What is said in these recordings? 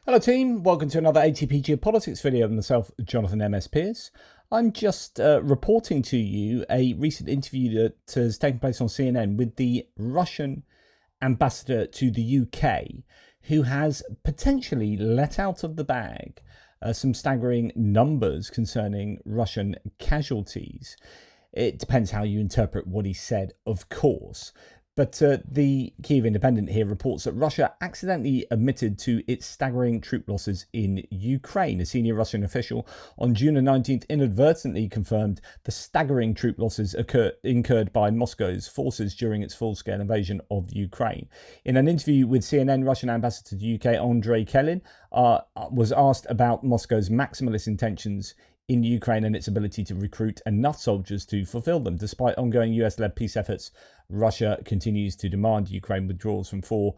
Hello team, welcome to another ATP Geopolitics video of myself, Jonathan MS Pearce. I'm just reporting to you a recent interview that has taken place on CNN with the Russian ambassador to the UK, who has potentially let out of the bag some staggering numbers concerning Russian casualties. It depends how you interpret what he said, of course. But the Kyiv Independent here reports that Russia accidentally admitted to its staggering troop losses in Ukraine. A senior Russian official on June 19th inadvertently confirmed the staggering troop losses incurred by Moscow's forces during its full-scale invasion of Ukraine. In an interview with CNN, Russian ambassador to the UK, Andrei Kelin, was asked about Moscow's maximalist intentions in Ukraine and its ability to recruit enough soldiers to fulfill them. Despite ongoing US-led peace efforts, Russia continues to demand Ukraine withdrawals from four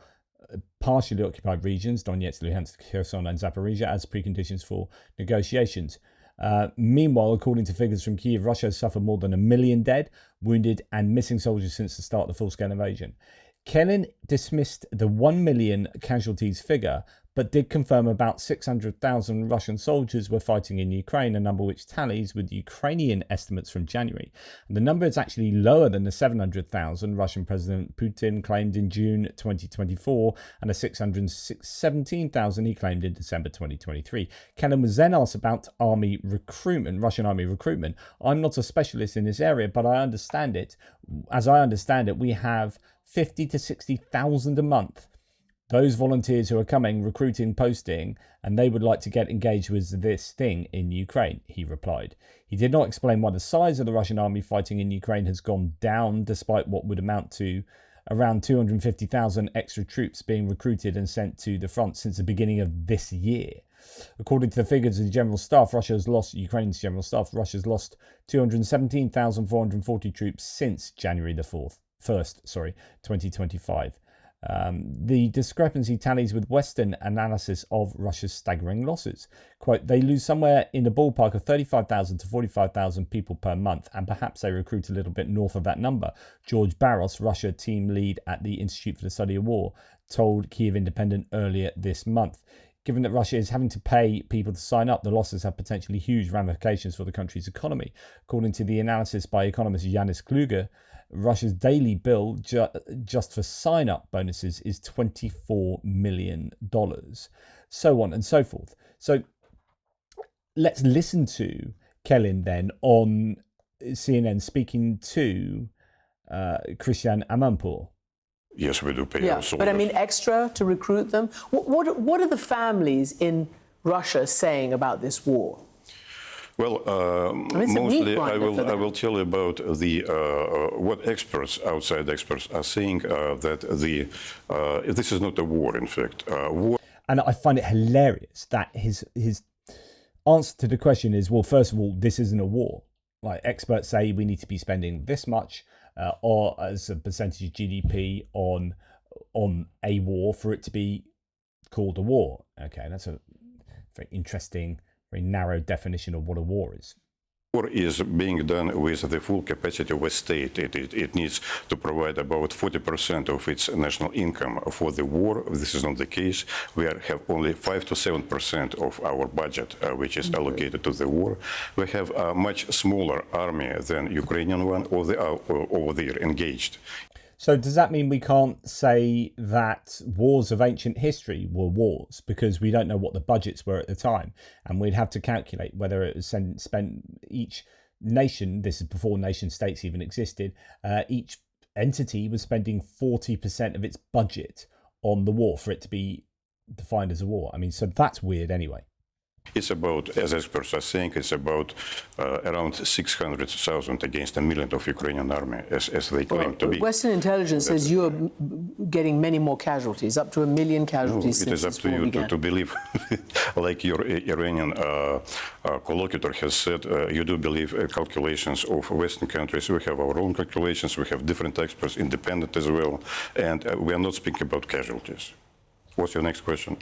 partially occupied regions, Donetsk, Luhansk, Kherson and Zaporizhia, as preconditions for negotiations. Meanwhile, according to figures from Kyiv, Russia has suffered more than 1 million dead, wounded and missing soldiers since the start of the full-scale invasion. Kelin dismissed the 1 million casualties figure, but did confirm about 600,000 Russian soldiers were fighting in Ukraine, a number which tallies with Ukrainian estimates from January. And the number is actually lower than the 700,000 Russian President Putin claimed in June 2024 and the 617,000 he claimed in December 2023. Kelin was then asked about army recruitment, Russian army recruitment. I'm not a specialist in this area, but I understand it. As I understand it, we have 50 to 60,000 a month. Those volunteers who are coming, recruiting, posting, and they would like to get engaged with this thing in Ukraine, he replied. He did not explain why the size of the Russian army fighting in Ukraine has gone down, despite what would amount to around 250,000 extra troops being recruited and sent to the front since the beginning of this year. According to the figures of the General Staff, Ukraine's General Staff, Russia's lost 217,440 troops since January the 1st, 2025. The discrepancy tallies with Western analysis of Russia's staggering losses. Quote, they lose somewhere in the ballpark of 35,000 to 45,000 people per month, and perhaps they recruit a little bit north of that number. George Barros, Russia team lead at the Institute for the Study of War, told Kyiv Independent earlier this month. Given that Russia is having to pay people to sign up, the losses have potentially huge ramifications for the country's economy. According to the analysis by economist Yanis Kluger, Russia's daily bill just for sign-up bonuses is $24 million, so on and so forth. So let's listen to Kelin then on CNN speaking to Christian Amanpour. Yes, we do pay our soldiers. But I mean extra to recruit them? What are the families in Russia saying about this war? Well, mostly I will tell you about the what experts, outside experts, are saying that this is not a war. In fact, war. And I find it hilarious that his answer to the question is, well, first of all, this isn't a war. Like experts say, we need to be spending this much, or as a percentage of GDP on a war for it to be called a war. Okay, that's a very interesting, very narrow definition of what a war is. War is being done with the full capacity of a state. It needs to provide about 40% of its national income for the war. This is not the case. We have only 5 to 7% of our budget, which is allocated to the war. We have a much smaller army than Ukrainian one, over there engaged. So does that mean we can't say that wars of ancient history were wars because we don't know what the budgets were at the time, and we'd have to calculate whether it was spent each nation, this is before nation states even existed, each entity was spending 40% of its budget on the war for it to be defined as a war. I mean, so that's weird anyway. It's about, as experts are saying, it's about around 600,000 against 1 million of Ukrainian army, as they claim to be. Western intelligence says you are getting many more casualties, up to 1 million casualties. No, it is up to you to believe, like your Iranian collocator has said, you do believe calculations of Western countries. We have our own calculations, we have different experts, independent as well, and we are not speaking about casualties. What's your next question?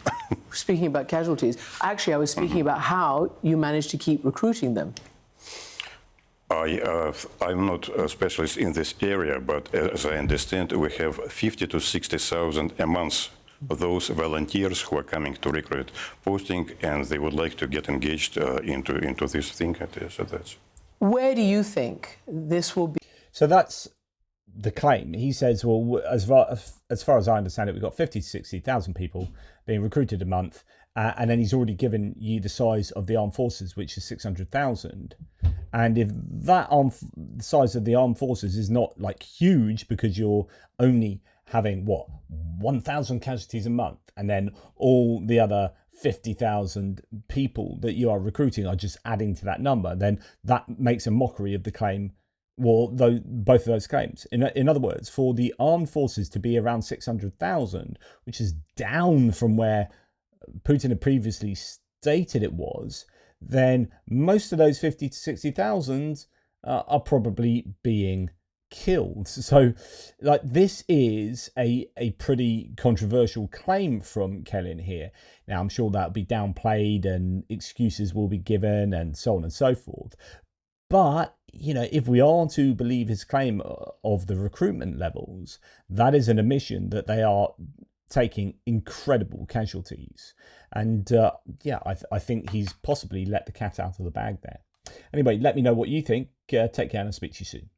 Speaking about casualties, actually I was speaking about how you managed to keep recruiting them. I'm not a specialist in this area, but as I understand, we have 50 to 60,000 a month those volunteers who are coming to recruit posting, and they would like to get engaged into this thing. So that's. Where do you think this will be? So that's the claim. He says, well, as far as I understand it, we've got 50 to 60,000 people being recruited a month, and then he's already given you the size of the armed forces, which is 600,000. And if that the size of the armed forces is not like huge, because you're only having 1,000 casualties a month, and then all the other 50,000 people that you are recruiting are just adding to that number, then that makes a mockery of the claim. Well, both of those claims. In other words, for the armed forces to be around 600,000, which is down from where Putin had previously stated it was, then most of those 50 to 60,000 are probably being killed. So, like, this is a pretty controversial claim from Kellin here. Now, I'm sure that'll be downplayed and excuses will be given and so on and so forth. But, you know, if we are to believe his claim of the recruitment levels, that is an admission that they are taking incredible casualties. And yeah, I think he's possibly let the cat out of the bag there. Anyway, let me know what you think. Take care and I'll speak to you soon.